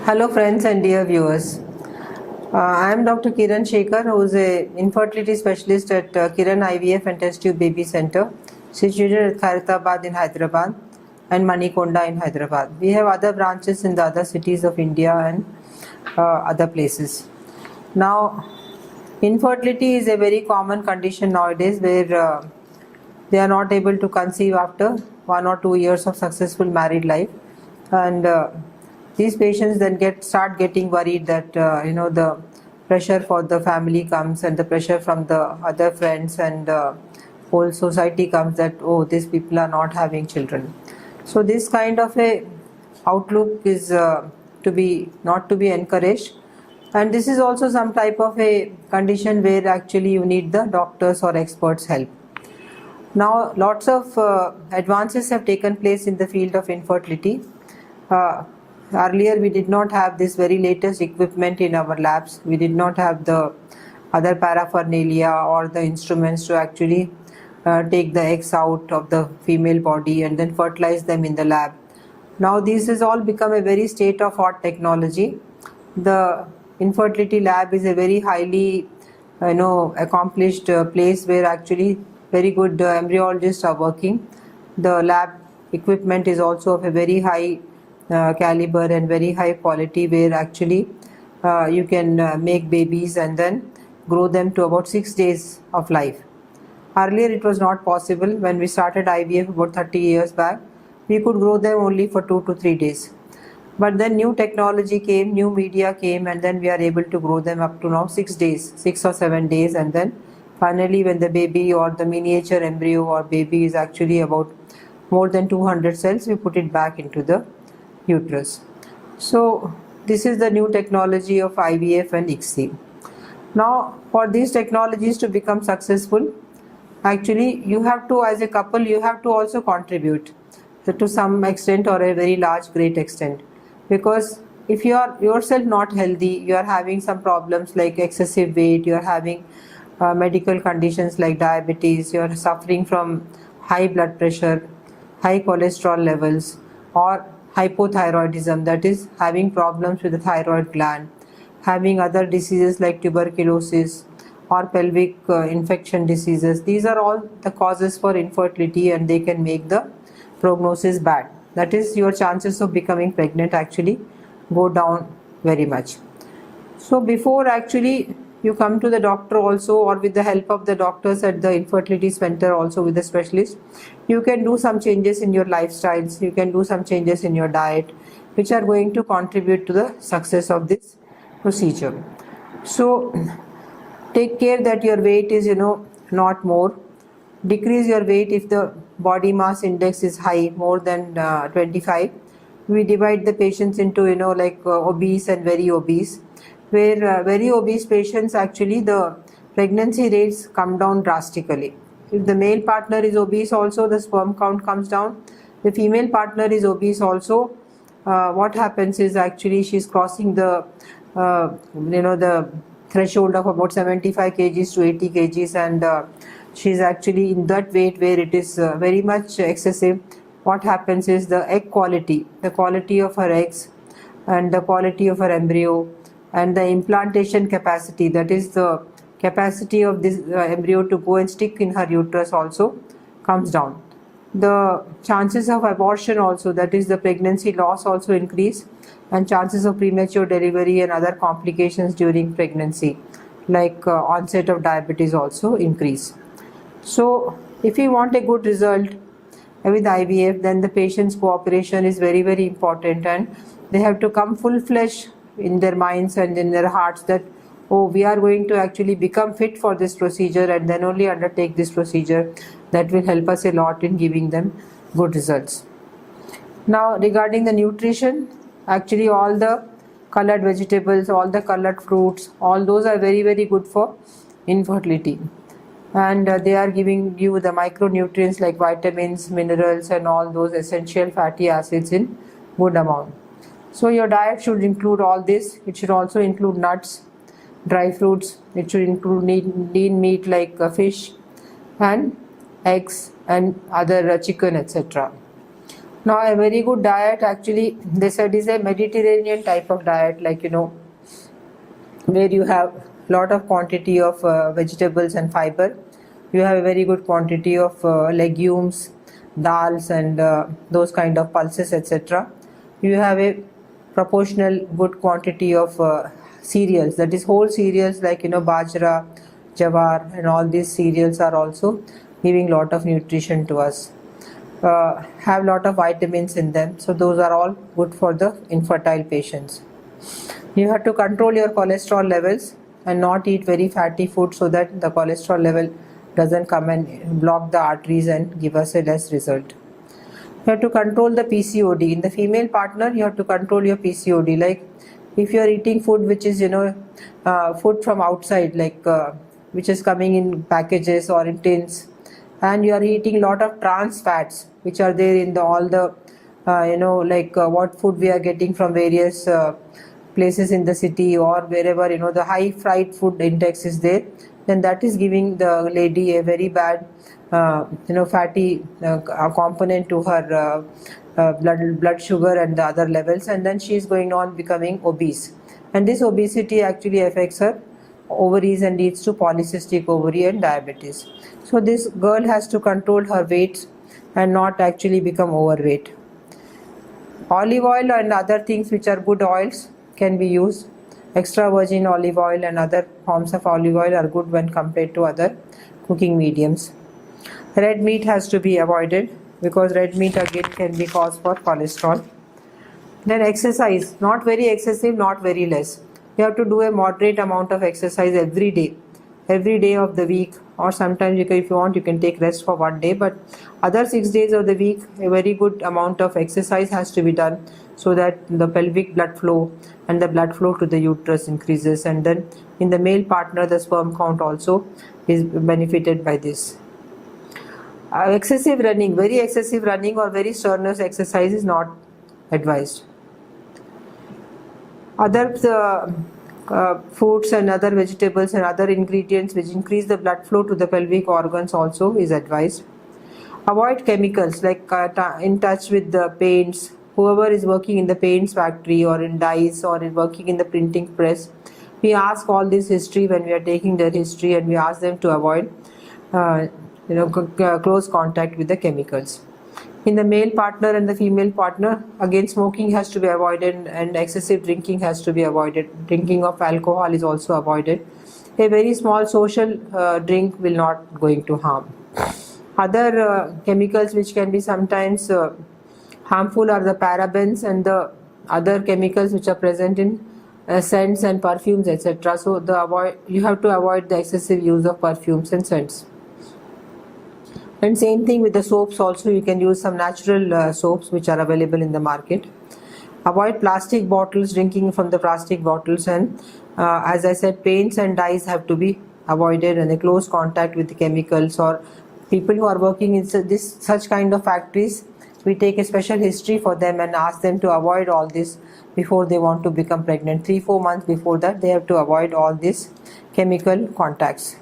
Hello friends and dear viewers. I am Dr. Kiran Sekhar, who is a infertility specialist at Kiran IVF and Test Tube Baby Center, situated at Khairatabad in Hyderabad and Manikonda in Hyderabad. We have other branches in the other cities of India and other places. Now, infertility is a very common condition nowadays where they are not able to conceive after 1 or 2 years of successful married life, and these patients then start getting worried that the pressure for the family comes and the pressure from the other friends and whole society comes that, oh, these people are not having children. So this kind of a outlook is not to be encouraged, and this is also some type of a condition where actually you need the doctors or experts help. Now lots of advances have taken place in the field of infertility. Earlier we did not have this very latest equipment in our labs. We did not have the other paraphernalia or the instruments to actually take the eggs out of the female body and then fertilize them in the lab. Now this has all become a very state-of-art technology. The infertility lab is a very highly accomplished place where actually very good embryologists are working. The lab equipment is also of a very high caliber and very high quality, where actually you can make babies and then grow them to about 6 days of life. Earlier it was not possible. When we started IVF about 30 years back, we could grow them only for 2 to 3 days. But then new technology came, new media came, and then we are able to grow them up to now 6 days, 6 or 7 days, and then finally when the baby or the miniature embryo or baby is actually about more than 200 cells, we put it back into the uterus. So this is the new technology of IVF and ICSI. Now for these technologies to become successful, actually you have to, as a couple, you have to also contribute to some extent or a very large great extent, because if you are yourself not healthy, you are having some problems like excessive weight, you are having medical conditions like diabetes, you are suffering from high blood pressure, high cholesterol levels, or hypothyroidism, that is having problems with the thyroid gland, having other diseases like tuberculosis or pelvic infection diseases. These are all the causes for infertility, and they can make the prognosis bad. That is, your chances of becoming pregnant actually go down very much. So before actually you come to the doctor also, or with the help of the doctors at the infertility center also with the specialist, you can do some changes in your lifestyles, you can do some changes in your diet, which are going to contribute to the success of this procedure. So take care that your weight is not more. Decrease your weight if the body mass index is high, more than 25. We divide the patients into obese and very obese, where very obese patients actually the pregnancy rates come down drastically. If the male partner is obese also, the sperm count comes down. The female partner is obese also, what happens is actually she's crossing the the threshold of about 75 kgs to 80 kgs, and she's actually in that weight where it is very much excessive. What happens is the egg quality, the quality of her eggs and the quality of her embryo and the implantation capacity, that is the capacity of this embryo to go and stick in her uterus, also comes down. The chances of abortion also, that is the pregnancy loss, also increase, and chances of premature delivery and other complications during pregnancy like onset of diabetes also increase. So if you want a good result with IVF, then the patient's cooperation is very, very important, and they have to come full-fledged in their minds and in their hearts that, oh, we are going to actually become fit for this procedure, and then only undertake this procedure. That will help us a lot in giving them good results. Now regarding the nutrition, actually all the colored vegetables, all the colored fruits, all those are very, very good for infertility, and they are giving you the micronutrients like vitamins, minerals, and all those essential fatty acids in good amount. So your diet should include all this. It should also include nuts, dry fruits. It should include lean meat like fish and eggs and other chicken, etc. Now, a very good diet, actually, they said, is a Mediterranean type of diet, like, where you have lot of quantity of vegetables and fiber. You have a very good quantity of legumes, dals, and those kind of pulses, etc. You have a proportional good quantity of cereals, that is whole cereals, like bajra, jawar, and all these cereals are also giving lot of nutrition to us. Have lot of vitamins in them, so those are all good for the infertile patients. You have to control your cholesterol levels and not eat very fatty food, so that the cholesterol level doesn't come and block the arteries and give us a less result. You have to control the PCOD. In the female partner, you have to control your PCOD. Like if you are eating food which is food from outside, like which is coming in packages or in tins, and you are eating lot of trans fats which are there in all the what food we are getting from various places in the city or wherever, the high fried food index is there, then that is giving the lady a very bad fatty component to her blood sugar and the other levels, and then she is going on becoming obese, and this obesity actually affects her ovaries and leads to polycystic ovary and diabetes. So this girl has to control her weight and not actually become overweight. Olive oil and other things which are good oils can be used. Extra virgin olive oil and other forms of olive oil are good when compared to other cooking mediums. Red meat has to be avoided because red meat again can be cause for cholesterol. Then exercise, not very excessive, not very less. You have to do a moderate amount of exercise every day of the week, or sometimes if you want you can take rest for one day, but other 6 days of the week a very good amount of exercise has to be done, so that the pelvic blood flow and the blood flow to the uterus increases, and then in the male partner the sperm count also is benefited by this. Excessive running, very excessive running or very strenuous exercise is not advised. Other fruits and other vegetables and other ingredients which increase the blood flow to the pelvic organs also is advised. Avoid chemicals, like in touch with the paints. Whoever is working in the paints factory or in dyes or in working in the printing press, we ask all this history when we are taking their history, and we ask them to avoid close contact with the chemicals. In the male partner and the female partner, again smoking has to be avoided and excessive drinking has to be avoided. Drinking of alcohol is also avoided. A very small social drink will not going to harm. Other chemicals which can be sometimes harmful are the parabens and the other chemicals which are present in scents and perfumes, etc. So you have to avoid the excessive use of perfumes and scents. And same thing with the soaps also. You can use some natural soaps which are available in the market. Avoid plastic bottles, drinking from the plastic bottles, and as I said, paints and dyes have to be avoided, and a close contact with the chemicals or people who are working in such kind of factories. We take a special history for them and ask them to avoid all this before they want to become pregnant. 3-4 months before that they have to avoid all these chemical contacts.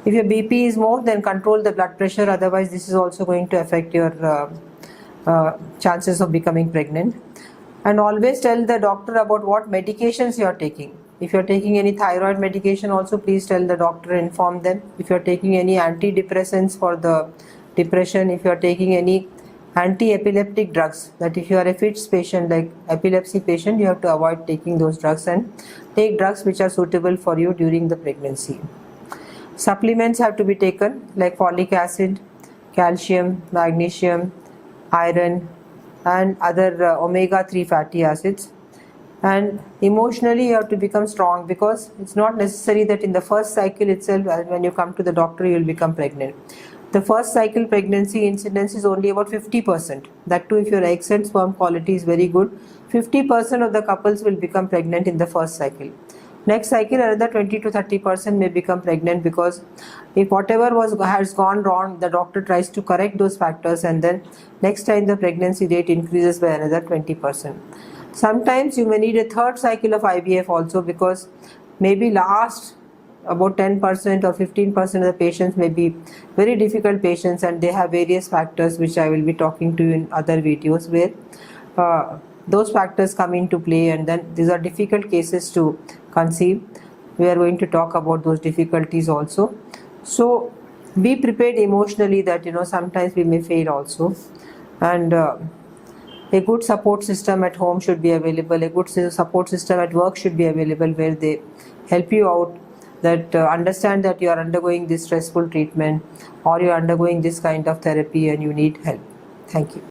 If your BP is more, then control the blood pressure, otherwise this is also going to affect your chances of becoming pregnant. And always tell the doctor about what medications you are taking. If you are taking any thyroid medication also, please tell the doctor, inform them. If you are taking any antidepressants for the depression, if you are taking any anti-epileptic drugs, that if you are a FITS patient, like epilepsy patient, you have to avoid taking those drugs and take drugs which are suitable for you during the pregnancy. Supplements have to be taken, like folic acid, calcium, magnesium, iron, and other omega-3 fatty acids. And emotionally you have to become strong, because it's not necessary that in the first cycle itself, when you come to the doctor, you will become pregnant. The first cycle pregnancy incidence is only about 50%. That too, if your eggs and sperm quality is very good, 50% of the couples will become pregnant in the first cycle. Next cycle, another 20 to 30% may become pregnant, because if whatever has gone wrong, the doctor tries to correct those factors, and then next time the pregnancy rate increases by another 20%. Sometimes you may need a third cycle of IVF also, because maybe last about 10% or 15% of the patients may be very difficult patients, and they have various factors which I will be talking to you in other videos, where those factors come into play, and then these are difficult cases to conceive. We are going to talk about those difficulties also. So be prepared emotionally that sometimes we may fail also, and a good support system at home should be available. A good support system at work should be available, where they help you out, that understand that you are undergoing this stressful treatment or you are undergoing this kind of therapy and you need help. Thank you.